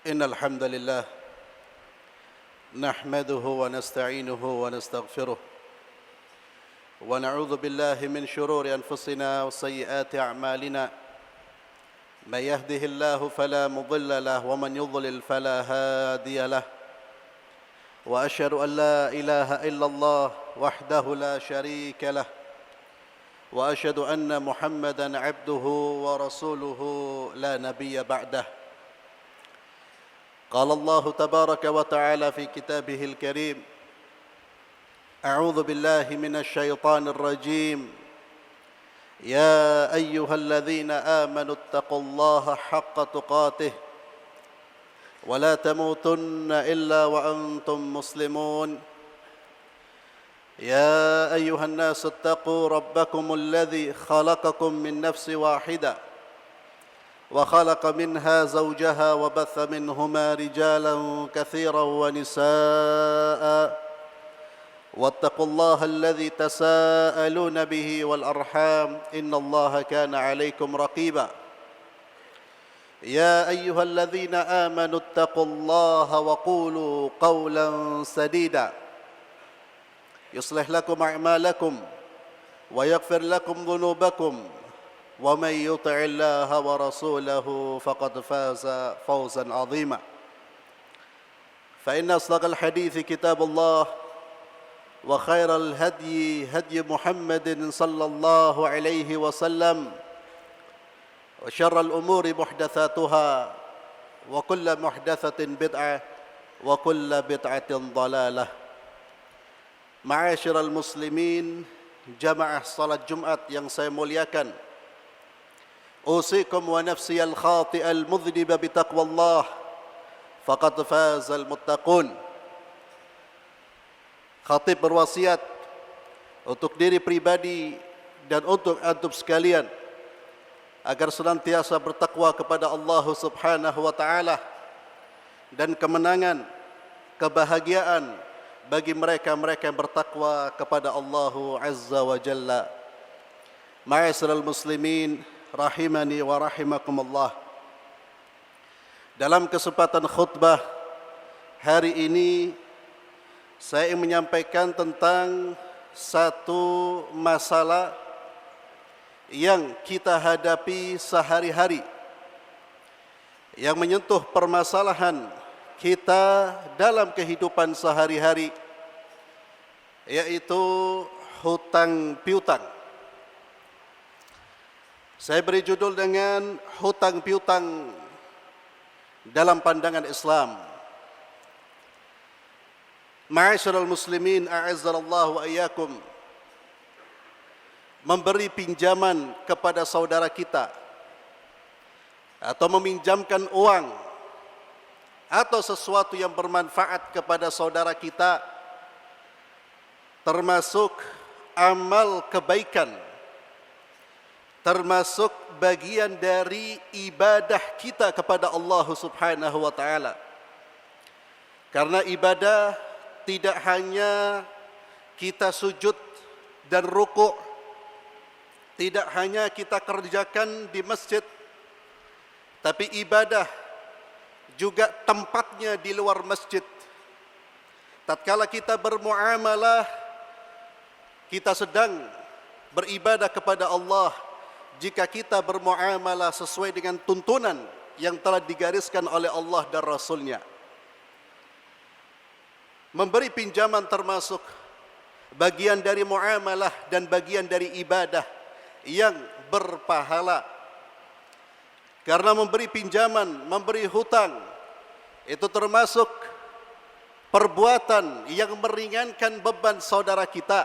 إن الحمد لله نحمده ونستعينه ونستغفره ونعوذ بالله من شرور أنفسنا وسيئات أعمالنا من يهده الله فلا مضل له ومن يضلل فلا هادي له وأشهد أن لا إله إلا الله وحده لا شريك له وأشهد أن محمدًا عبده ورسوله لا نبي بعده قال الله تبارك وتعالى في كتابه الكريم أعوذ بالله من الشيطان الرجيم يا أيها الذين آمنوا اتقوا الله حق تقاته ولا تموتن إلا وأنتم مسلمون يا أيها الناس اتقوا ربكم الذي خلقكم من نفس واحدة وخلق منها زوجها وبث منهما رجالا كثيرا ونساء واتقوا الله الذي تساءلون به والأرحام إن الله كان عليكم رقيبا يا أيها الذين آمنوا اتقوا الله وقولوا قولا سديدا يصلح لكم أعمالكم ويغفر لكم ذنوبكم ومن يطع الله ورسوله فقد فاز فوزا عظيما فإن أصدق الحديث كتاب الله وخير الهدي هدي محمد صلى الله عليه وسلم وشر الأمور محدثاتها وكل محدثة بدعة وكل بدعة ضلالة Ma'asyiral muslimin, jamaah salat Jumat yang saya muliakan. Usikum wa nafsiyal khati'al mudhniba bitaqwallah faqad fazal muttaqun. Khatib berwasiat untuk diri pribadi dan untuk antum sekalian agar senantiasa bertakwa kepada Allah Subhanahu wa taala dan kemenangan, kebahagiaan bagi mereka-mereka yang bertakwa kepada Allah Azza wa Jalla. Ma'asyiral muslimin rahimani wa rahimakumullah. Dalam kesempatan khutbah hari ini saya ingin menyampaikan tentang satu masalah yang kita hadapi sehari-hari, yang menyentuh permasalahan kita dalam kehidupan sehari-hari, yaitu hutang piutang. Saya beri judul dengan hutang piutang dalam pandangan Islam. Ma'asyiral muslimin a'azzallahu wa iyyakum. Memberi pinjaman kepada saudara kita atau meminjamkan uang atau sesuatu yang bermanfaat kepada saudara kita termasuk amal kebaikan, termasuk bagian dari ibadah kita kepada Allah Subhanahu wa taala. Karena ibadah tidak hanya kita sujud dan rukuk, tidak hanya kita kerjakan di masjid, tapi ibadah juga tempatnya di luar masjid. Tatkala kita bermuamalah, kita sedang beribadah kepada Allah jika kita bermuamalah sesuai dengan tuntunan yang telah digariskan oleh Allah dan Rasulnya. Memberi pinjaman termasuk bagian dari muamalah dan bagian dari ibadah yang berpahala. Karena memberi pinjaman, memberi hutang, itu termasuk perbuatan yang meringankan beban saudara kita.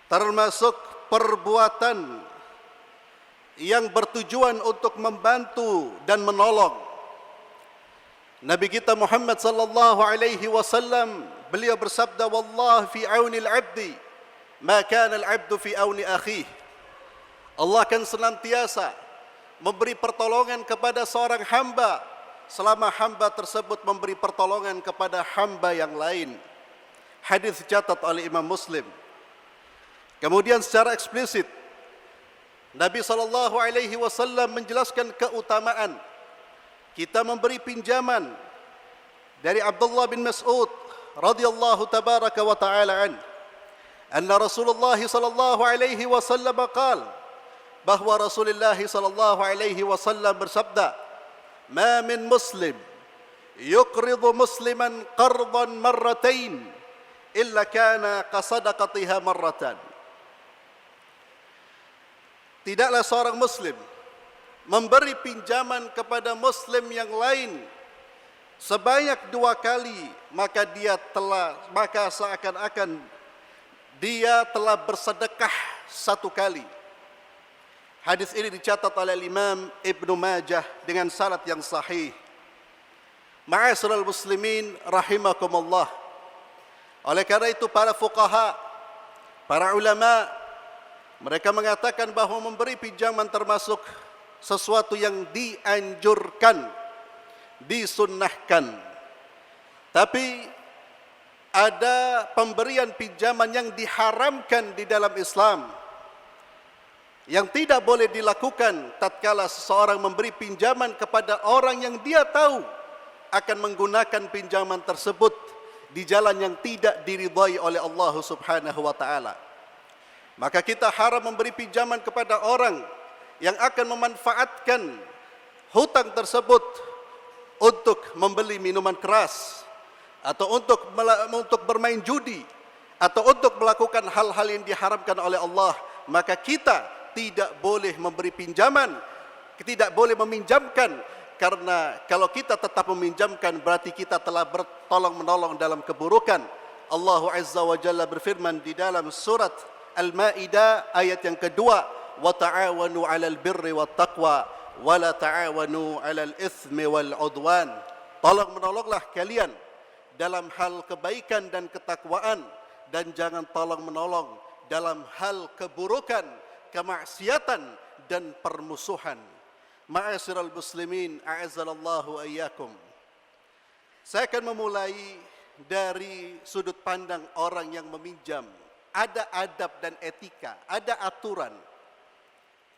Termasuk perbuatan yang bertujuan untuk membantu dan menolong. Nabi kita Muhammad sallallahu alaihi wasallam, beliau bersabda, "Wallah fi auni al-'abdi, ma kana al-'abdu fi auni akhihi." Allah akan senantiasa memberi pertolongan kepada seorang hamba selama hamba tersebut memberi pertolongan kepada hamba yang lain. Hadis dicatat oleh Imam Muslim. Kemudian secara eksplisit Nabi SAW menjelaskan keutamaan kita memberi pinjaman dari Abdullah bin Mas'ud radhiyallahu tabaraka wa ta'ala anna Rasulullah sallallahu alaihi wasallam qala, bahwa Rasulullah sallallahu alaihi wasallam bersabda, "Ma min muslim yuqridu musliman qardan marratain illa kana qasadaqatiha marratan." Tidaklah seorang muslim memberi pinjaman kepada muslim yang lain sebanyak 2 kali, maka seakan-akan dia telah bersedekah 1 kali. Hadis ini dicatat oleh Imam Ibnu Majah dengan sanad yang sahih. Ma'asyiral muslimin rahimakumullah. Oleh karena itu para fuqaha, para ulama, mereka mengatakan bahawa memberi pinjaman termasuk sesuatu yang dianjurkan, disunnahkan. Tapi ada pemberian pinjaman yang diharamkan di dalam Islam, yang tidak boleh dilakukan tatkala seseorang memberi pinjaman kepada orang yang dia tahu akan menggunakan pinjaman tersebut di jalan yang tidak diridhai oleh Allah Subhanahu wa taala. Maka kita haram memberi pinjaman kepada orang yang akan memanfaatkan hutang tersebut untuk membeli minuman keras, atau untuk bermain judi, atau untuk melakukan hal-hal yang diharamkan oleh Allah. Maka kita tidak boleh memberi pinjaman, tidak boleh meminjamkan, karena kalau kita tetap meminjamkan berarti kita telah bertolong-menolong dalam keburukan. Allah Azza wa Jalla berfirman di dalam surat Al-Maidah ayat yang kedua, wa ta'awanu 'alal birri wat taqwa wa la ta'awanu 'alal itsmi wal 'udwan. Tolong menolonglah kalian dalam hal kebaikan dan ketakwaan, dan jangan tolong menolong dalam hal keburukan, kemaksiatan dan permusuhan. Ma'asyiral muslimin, a'azzallahu ayyakum. Saya akan memulai dari sudut pandang orang yang meminjam. Ada adab dan etika, ada aturan.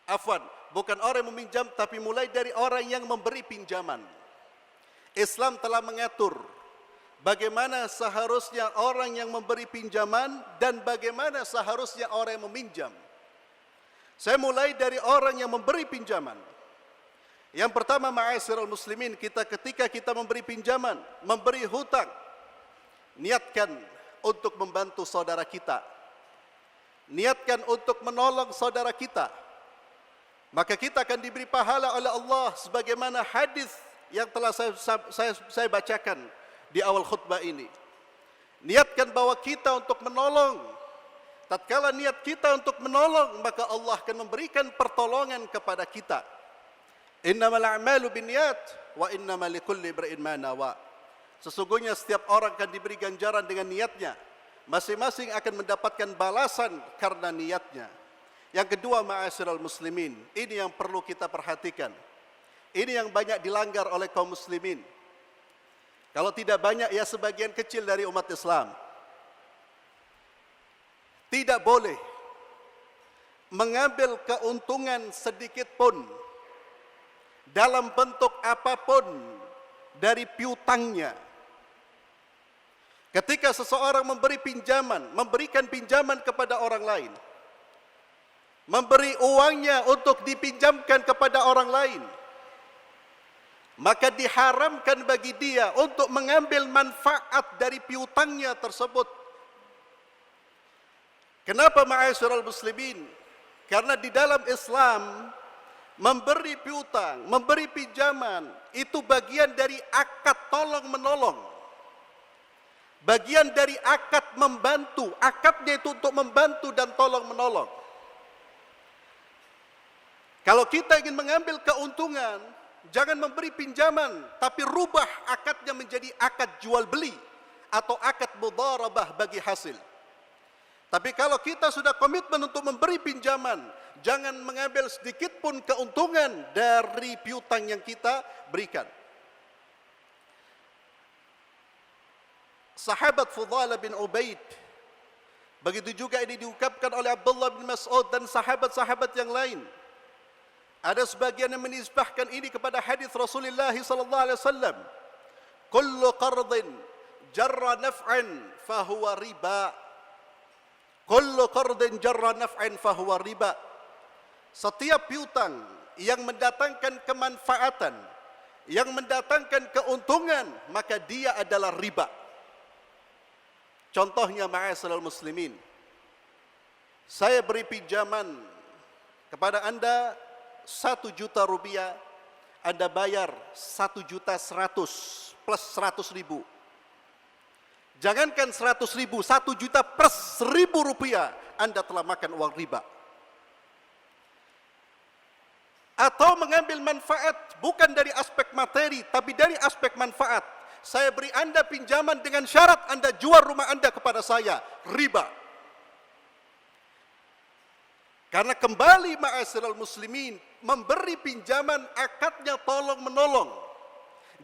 Afwan, bukan orang yang meminjam, tapi mulai dari orang yang memberi pinjaman. Islam telah mengatur bagaimana seharusnya orang yang memberi pinjaman dan bagaimana seharusnya orang yang meminjam. Saya mulai dari orang yang memberi pinjaman. Yang pertama, ma'asyiral muslimin, ketika kita memberi pinjaman, memberi hutang, niatkan untuk membantu saudara kita, niatkan untuk menolong saudara kita, maka kita akan diberi pahala oleh Allah, sebagaimana hadis yang telah saya bacakan di awal khutbah ini. Niatkan bahwa kita untuk menolong. Tatkala niat kita untuk menolong, maka Allah akan memberikan pertolongan kepada kita. Innamal a'malu binniyat wa innamal likulli imri'in ma nawa. Sesungguhnya setiap orang akan diberi ganjaran dengan niatnya. Masing-masing akan mendapatkan balasan karena niatnya. Yang kedua, ma'asyiral muslimin, ini yang perlu kita perhatikan. Ini yang banyak dilanggar oleh kaum muslimin. Kalau tidak banyak, ya sebagian kecil dari umat Islam. Tidak boleh mengambil keuntungan sedikit pun dalam bentuk apapun dari piutangnya. Ketika seseorang memberi pinjaman, memberikan pinjaman kepada orang lain, memberi uangnya untuk dipinjamkan kepada orang lain, maka diharamkan bagi dia untuk mengambil manfaat dari piutangnya tersebut. Kenapa, ma'asyiral muslimin? Karena di dalam Islam, memberi piutang, memberi pinjaman, itu bagian dari akad tolong-menolong. Bagian dari akad membantu. Akadnya itu untuk membantu dan tolong-menolong. Kalau kita ingin mengambil keuntungan, jangan memberi pinjaman, tapi rubah akadnya menjadi akad jual beli atau akad mudharabah bagi hasil. Tapi kalau kita sudah komitmen untuk memberi pinjaman, jangan mengambil sedikit pun keuntungan dari piutang yang kita berikan. Sahabat Fudhalah bin Ubaid, begitu juga ini diungkapkan oleh Abdullah bin Mas'ud dan sahabat-sahabat yang lain. Ada sebagian yang menisbahkan ini kepada hadis Rasulullah sallallahu alaihi wasallam, kullu qardin jarra naf'an fahuwa riba. Kullu qardin jarra naf'an fahuwa riba. Setiap piutang yang mendatangkan kemanfaatan, yang mendatangkan keuntungan, maka dia adalah riba. Contohnya ma'asyiral muslimin, saya beri pinjaman kepada Anda 1 juta rupiah, Anda bayar 1.100.000 plus 100.000. Jangankan 100.000, 1 juta plus 1.000 rupiah, Anda telah makan uang riba. Atau mengambil manfaat bukan dari aspek materi, tapi dari aspek manfaat. Saya beri Anda pinjaman dengan syarat Anda jual rumah Anda kepada saya, riba. Karena kembali ma'asyiral muslimin, memberi pinjaman akadnya tolong menolong.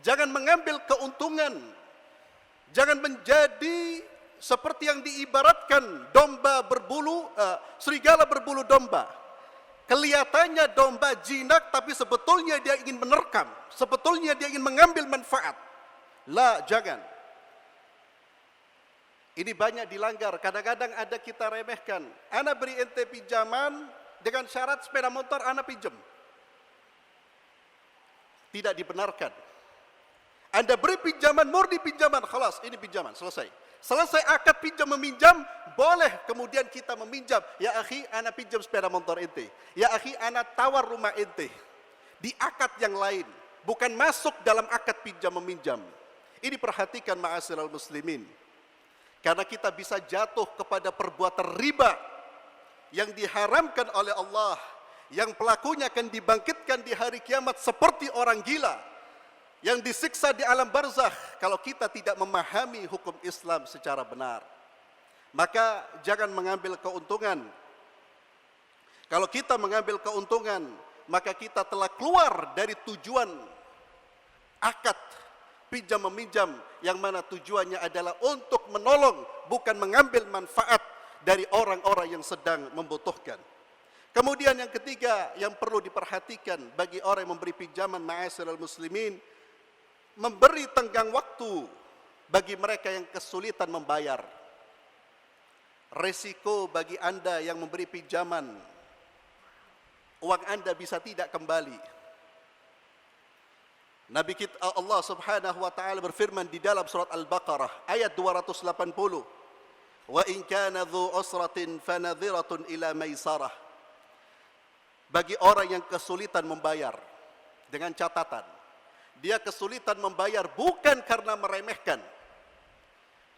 Jangan mengambil keuntungan. Jangan menjadi seperti yang diibaratkan domba berbulu, serigala berbulu domba. Kelihatannya domba jinak, tapi sebetulnya dia ingin menerkam. Sebetulnya dia ingin mengambil manfaat. La, jangan. Ini banyak dilanggar. Kadang-kadang ada kita remehkan. Ana beri ente pinjaman dengan syarat sepeda motor ana pinjam. Tidak dibenarkan. Anda beri pinjaman, murni pinjaman, khalas, ini pinjaman, selesai. Selesai akad pinjam meminjam, boleh kemudian kita meminjam. Ya akhi, ana pinjam sepeda motor ente. Ya akhi, ana tawar rumah ente. Di akad yang lain, bukan masuk dalam akad pinjam meminjam. Ini perhatikan ma'asyiral muslimin. Karena kita bisa jatuh kepada perbuatan riba yang diharamkan oleh Allah, yang pelakunya akan dibangkitkan di hari kiamat seperti orang gila, yang disiksa di alam barzakh kalau kita tidak memahami hukum Islam secara benar. Maka jangan mengambil keuntungan. Kalau kita mengambil keuntungan, maka kita telah keluar dari tujuan akad pinjam meminjam, yang mana tujuannya adalah untuk menolong, bukan mengambil manfaat dari orang-orang yang sedang membutuhkan. Kemudian yang ketiga yang perlu diperhatikan bagi orang yang memberi pinjaman ma'asyiral muslimin, memberi tenggang waktu bagi mereka yang kesulitan membayar. Resiko bagi Anda yang memberi pinjaman, uang Anda bisa tidak kembali. Nabi kita Allah Subhanahu wa taala berfirman di dalam surat Al-Baqarah ayat 280, "Wa in kana dzu usratin fanadhiratun ila maisarah." Bagi orang yang kesulitan membayar, dengan catatan dia kesulitan membayar bukan karena meremehkan.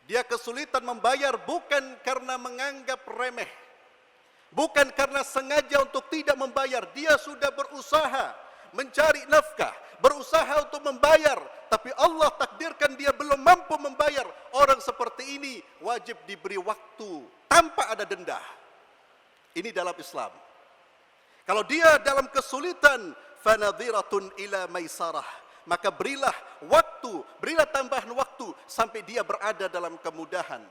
Dia kesulitan membayar bukan karena menganggap remeh. Bukan karena sengaja untuk tidak membayar. Dia sudah berusaha mencari nafkah, berusaha untuk membayar, tapi Allah takdirkan dia belum mampu membayar. Orang seperti ini wajib diberi waktu tanpa ada denda. Ini dalam Islam. Kalau dia dalam kesulitan, fanadhiratun ila maisarah, maka berilah waktu, berilah tambahan waktu sampai dia berada dalam kemudahan.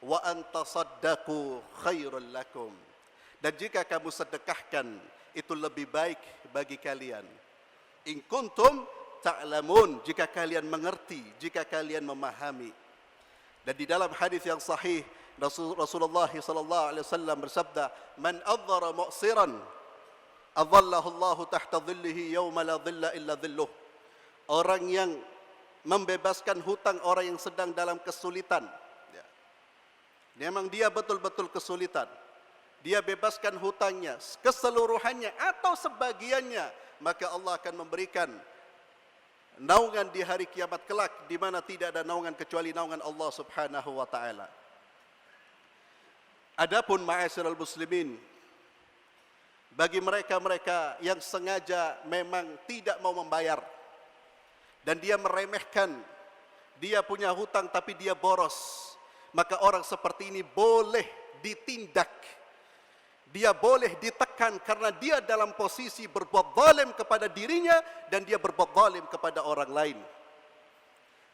Wa antasaddaqu khairul lakum. Dan jika kamu sedekahkan, itu lebih baik bagi kalian. In kuntum ta'lamun, jika kalian mengerti, jika kalian memahami. Dan di dalam hadis yang sahih, Rasulullah sallallahu alaihi wasallam bersabda, "Man adhara mu'siran, adhallahu Allah tahta dhillihi yawma la dhilla illa dhilluh." Orang yang membebaskan hutang orang yang sedang dalam kesulitan. Memang dia betul-betul kesulitan. Dia bebaskan hutangnya, keseluruhannya atau sebagiannya, maka Allah akan memberikan naungan di hari kiamat kelak, di mana tidak ada naungan kecuali naungan Allah Subhanahu wa taala. Adapun ma'asyiral muslimin, bagi mereka-mereka yang sengaja memang tidak mau membayar dan dia meremehkan, dia punya hutang tapi dia boros, maka orang seperti ini boleh ditindak. Dia boleh ditekan karena dia dalam posisi berbuat zalim kepada dirinya dan dia berbuat zalim kepada orang lain.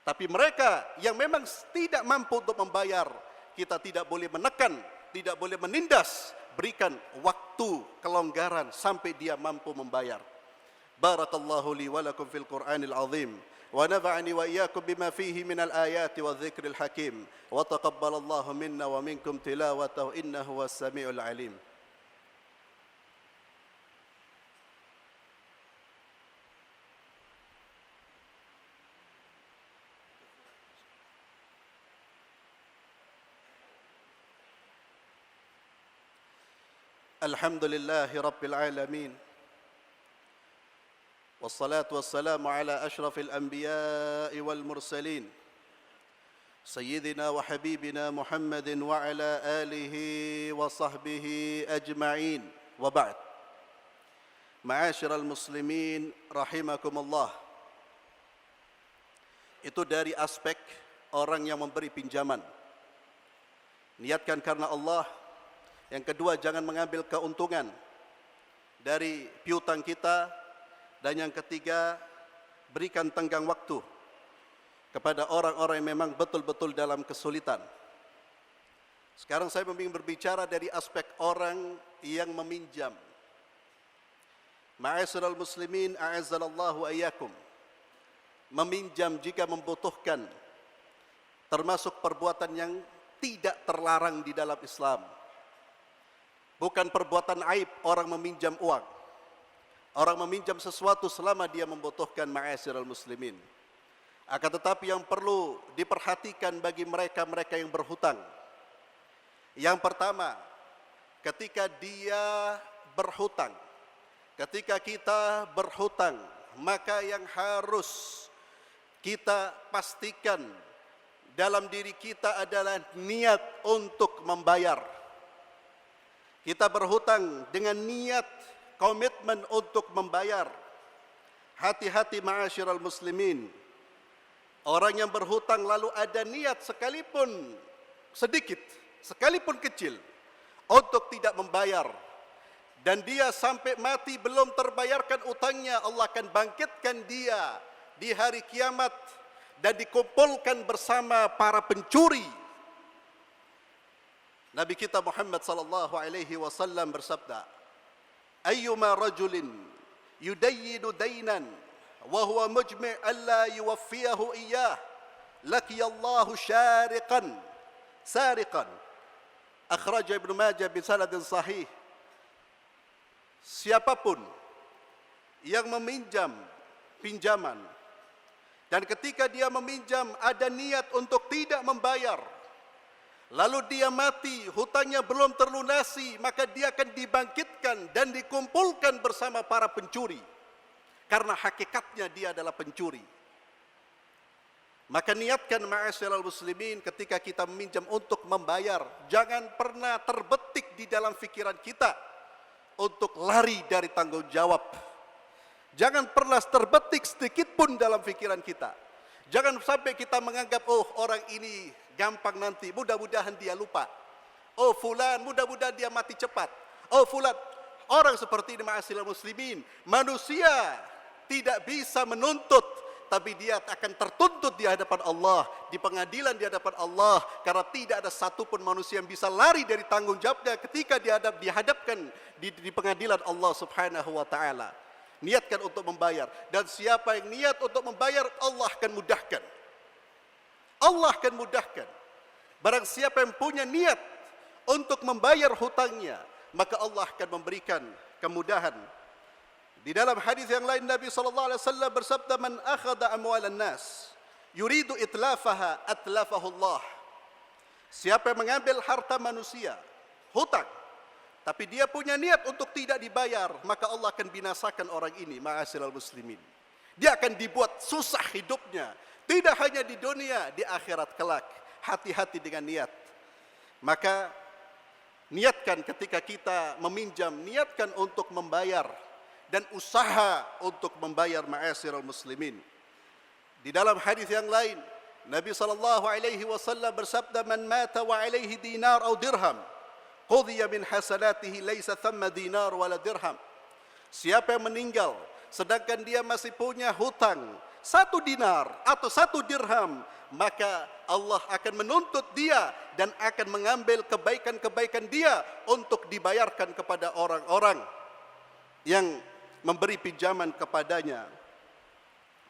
Tapi mereka yang memang tidak mampu untuk membayar, kita tidak boleh menekan, tidak boleh menindas, berikan waktu kelonggaran sampai dia mampu membayar. Barakallahu li wa lakum fil Qur'anil azim wa nafa'ani wa iyyakum bima fihi minal ayati wadh-dhikril hakim wa taqabbalallahu minna wa minkum tilawatahu innahu was-sami'ul alim. Alhamdulillahi Rabbil Alamin. Wassalatu wassalamu ala ashrafil anbiya'i wal mursalin. Sayyidina wa habibina Muhammadin wa ala alihi wa sahbihi ajma'in. Wa ba'd. Ma'asyiral muslimin rahimakumullah. Itu dari aspek orang yang memberi pinjaman. Niatkan karena Allah. Yang kedua, jangan mengambil keuntungan dari piutang kita. Dan yang ketiga, berikan tenggang waktu kepada orang-orang yang memang betul-betul dalam kesulitan. Sekarang saya ingin berbicara dari aspek orang yang meminjam. Ma'asyiral muslimin, a'azzallahu ayyakum. Meminjam jika membutuhkan, termasuk perbuatan yang tidak terlarang di dalam Islam. Bukan perbuatan aib orang meminjam uang. Orang meminjam sesuatu selama dia membutuhkan, ma'asyiral muslimin. Akan tetapi yang perlu diperhatikan bagi mereka-mereka yang berhutang. Yang pertama, ketika dia berhutang, ketika kita berhutang, maka yang harus kita pastikan dalam diri kita adalah niat untuk membayar. Kita berhutang dengan niat, komitmen untuk membayar. Hati-hati ma'asyiral muslimin. Orang yang berhutang lalu ada niat sekalipun sedikit, sekalipun kecil, untuk tidak membayar. Dan dia sampai mati belum terbayarkan utangnya, Allah akan bangkitkan dia di hari kiamat dan dikumpulkan bersama para pencuri. Nabi kita Muhammad sallallahu alaihi wasallam bersabda, "Ayyuma rajulin yudayyidu daynan wa huwa mujmi' alla yuwaffiyahu iyyah, laqiyallahu sariqan." Akhraj Ibnu Majah bi sanadin sahih. Siapapun yang meminjam pinjaman dan ketika dia meminjam ada niat untuk tidak membayar, lalu dia mati, hutangnya belum terlunasi, maka dia akan dibangkitkan dan dikumpulkan bersama para pencuri. Karena hakikatnya dia adalah pencuri. Maka niatkan ma'asyiral muslimin ketika kita meminjam untuk membayar. Jangan pernah terbetik di dalam pikiran kita untuk lari dari tanggung jawab. Jangan pernah terbetik sedikit pun dalam pikiran kita. Jangan sampai kita menganggap, oh orang ini gampang nanti, mudah-mudahan dia lupa. Oh fulan, mudah-mudahan dia mati cepat. Oh fulan, orang seperti ini ma'asyiral muslimin, manusia tidak bisa menuntut, tapi dia akan tertuntut di hadapan Allah, di pengadilan di hadapan Allah, karena tidak ada satupun manusia yang bisa lari dari tanggung jawabnya ketika dihadapkan di pengadilan Allah Subhanahu wa taala. Niatkan untuk membayar, dan siapa yang niat untuk membayar, Allah akan mudahkan. Allah akan mudahkan. Barang siapa yang punya niat untuk membayar hutangnya, maka Allah akan memberikan kemudahan. Di dalam hadis yang lain Nabi sallallahu alaihi wasallam bersabda, "Man akhadha amwalan nas yuridu itlafaha atlafahu Allah." Siapa yang mengambil harta manusia, hutang, tapi dia punya niat untuk tidak dibayar, maka Allah akan binasakan orang ini, ma'asyiral muslimin. Dia akan dibuat susah hidupnya, tidak hanya di dunia, di akhirat kelak. Hati-hati dengan niat. Maka niatkan ketika kita meminjam, niatkan untuk membayar dan usaha untuk membayar, ma'asyiral muslimin. Di dalam hadis yang lain, Nabi sallallahu alaihi wasallam bersabda, "Man mata wa alaihi dinar atau dirham, qudhiya min hasanatihi laisa thamma dinar wala dirham." Siapa yang meninggal sedangkan dia masih punya hutang 1 dinar atau 1 dirham, maka Allah akan menuntut dia dan akan mengambil kebaikan-kebaikan dia untuk dibayarkan kepada orang-orang yang memberi pinjaman kepadanya.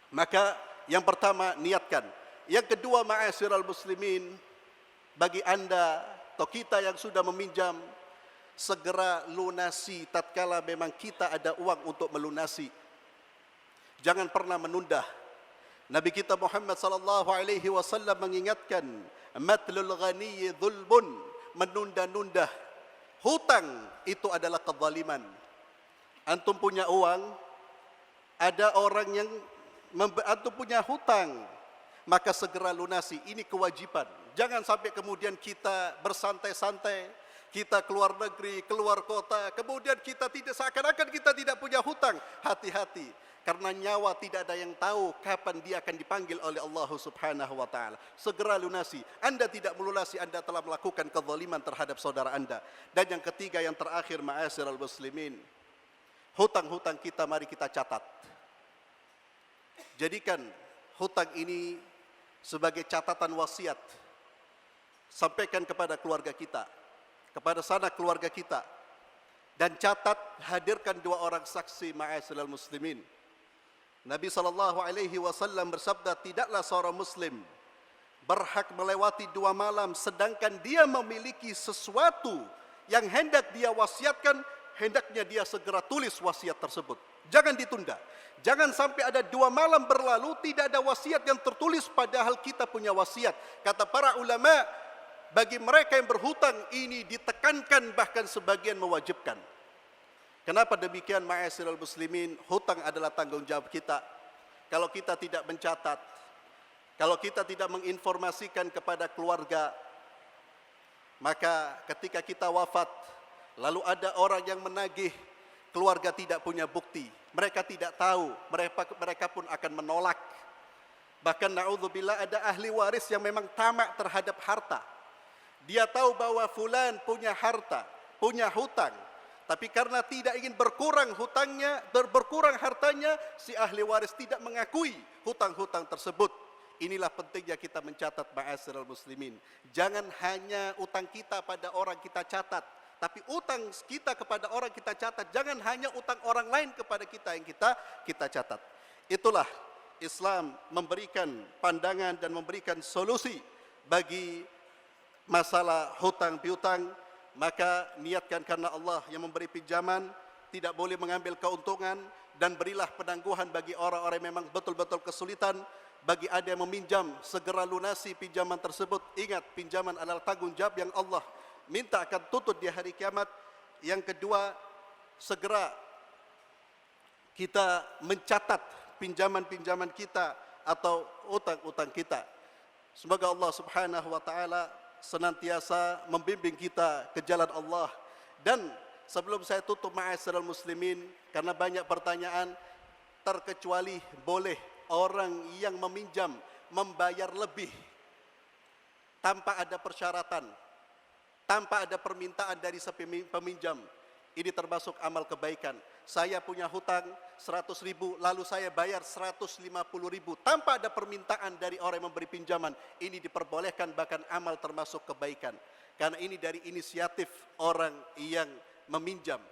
Maka yang pertama, niatkan. Yang kedua, ma'asyiral muslimin, bagi anda atau kita yang sudah meminjam, segera lunasi tatkala memang kita ada uang untuk melunasi. Jangan pernah menunda. Nabi kita Muhammad sallallahu alaihi wasallam mengingatkan, matlul ghaniyyi dzulmun, menunda-nunda. Hutang itu adalah kezaliman. Antum punya uang, ada orang yang antum punya hutang, maka segera lunasi. Ini kewajiban. Jangan sampai kemudian kita bersantai-santai, kita keluar negeri, keluar kota, kemudian kita tidak, seakan-akan kita tidak punya hutang. Hati-hati, karena nyawa tidak ada yang tahu kapan dia akan dipanggil oleh Allah Subhanahu wa taala. Segera lunasi. Anda tidak melunasi, Anda telah melakukan kezaliman terhadap saudara Anda. Dan yang ketiga, yang terakhir, ma'asyiral muslimin, hutang-hutang kita mari kita catat. Jadikan hutang ini sebagai catatan wasiat. Sampaikan kepada keluarga kita, kepada sanak keluarga kita, dan catat, hadirkan 2 orang saksi, ma'asyiral muslimin. Nabi sallallahu alaihi wasallam bersabda, tidaklah seorang muslim berhak melewati 2 malam sedangkan dia memiliki sesuatu yang hendak dia wasiatkan, hendaknya dia segera tulis wasiat tersebut. Jangan ditunda. Jangan sampai ada 2 malam berlalu tidak ada wasiat yang tertulis padahal kita punya wasiat. Kata para ulama, bagi mereka yang berhutang ini ditekankan, bahkan sebagian mewajibkan. Kenapa demikian, ma'asyiral muslimin? Hutang adalah tanggung jawab kita. Kalau kita tidak mencatat, kalau kita tidak menginformasikan kepada keluarga, maka ketika kita wafat, lalu ada orang yang menagih, keluarga tidak punya bukti, mereka tidak tahu, mereka pun akan menolak. Bahkan na'udzubillah, ada ahli waris yang memang tamak terhadap harta. Dia tahu bahwa fulan punya harta, punya hutang, tapi karena tidak ingin berkurang hutangnya, berkurang hartanya, si ahli waris tidak mengakui hutang-hutang tersebut. Inilah pentingnya kita mencatat, ma'asyiral muslimin. Jangan hanya utang kita pada orang kita catat, tapi utang kita kepada orang kita catat. Jangan hanya utang orang lain kepada kita yang kita catat. Itulah Islam memberikan pandangan dan memberikan solusi bagi masalah hutang piutang. Maka niatkan karena Allah yang memberi pinjaman, tidak boleh mengambil keuntungan, dan berilah penangguhan bagi orang-orang yang memang betul-betul kesulitan. Bagi ada yang meminjam, segera lunasi pinjaman tersebut. Ingat, pinjaman adalah tanggung jawab yang Allah minta akan tuntut di hari kiamat. Yang kedua, segera kita mencatat pinjaman-pinjaman kita atau utang-utang kita. Semoga Allah Subhanahu wa taala senantiasa membimbing kita ke jalan Allah. Dan sebelum saya tutup, ma'asyiral muslimin, karena banyak pertanyaan, terkecuali boleh orang yang meminjam membayar lebih tanpa ada persyaratan, tanpa ada permintaan dari si peminjam. Ini termasuk amal kebaikan. Saya punya hutang 100.000, lalu saya bayar 150.000 tanpa ada permintaan dari orang yang memberi pinjaman. Ini diperbolehkan, bahkan amal termasuk kebaikan. Karena ini dari inisiatif orang yang meminjam.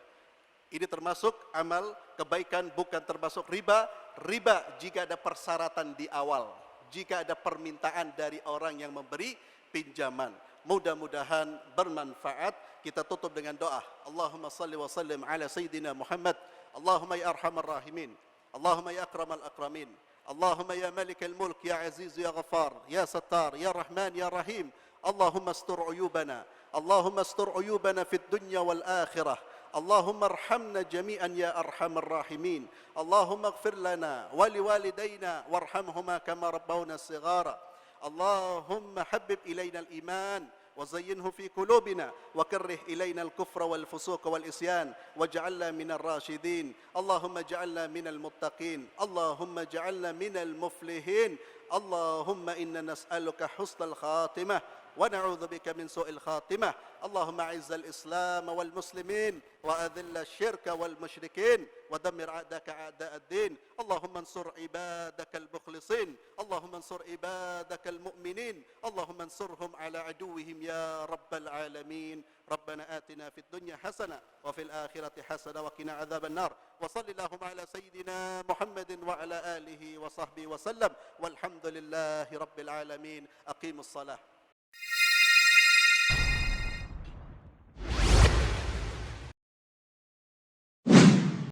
Ini termasuk amal kebaikan, bukan termasuk riba. Riba jika ada persyaratan di awal, jika ada permintaan dari orang yang memberi pinjaman. Mudah-mudahan bermanfaat. Kita tutup dengan doa. Allahumma salli wa sallim ala Sayyidina Muhammad. Allahumma ya arhamar rahimin. Allahumma ya akramal akramin. Allahumma ya malikal mulk, ya aziz, ya ghafar, ya sattar, ya rahman, ya rahim. Allahumma astur uyubana. Allahumma astur uyubana fid dunya wal akhirah. Allahumma arhamna jami'an ya arhamar rahimin. Allahumma ighfir lana wa liwalidayna warhamhuma kama rabbawna sighara. Allahumma habbib ilayna al-iman وزينه في قلوبنا وكره إلينا الكفر والفسوق والإسيان واجعلنا من الراشدين. اللهم اجعلنا من المتقين. اللهم اجعلنا من المفلحين. اللهم إنا نسألك حسن الخاتمة ونعوذ بك من سوء الخاتمة. اللهم أعز الإسلام والمسلمين وأذل الشرك والمشركين ودمر أعداءك أعداء الدين. اللهم انصر عبادك المخلصين، اللهم انصر عبادك المؤمنين، اللهم انصرهم على عدوهم يا رب العالمين. ربنا آتنا في الدنيا حسنة وفي الآخرة حسنة وقنا عذاب النار. وصل اللهم على سيدنا محمد وعلى آله وصحبه وسلم، والحمد لله رب العالمين. أقيموا الصلاة.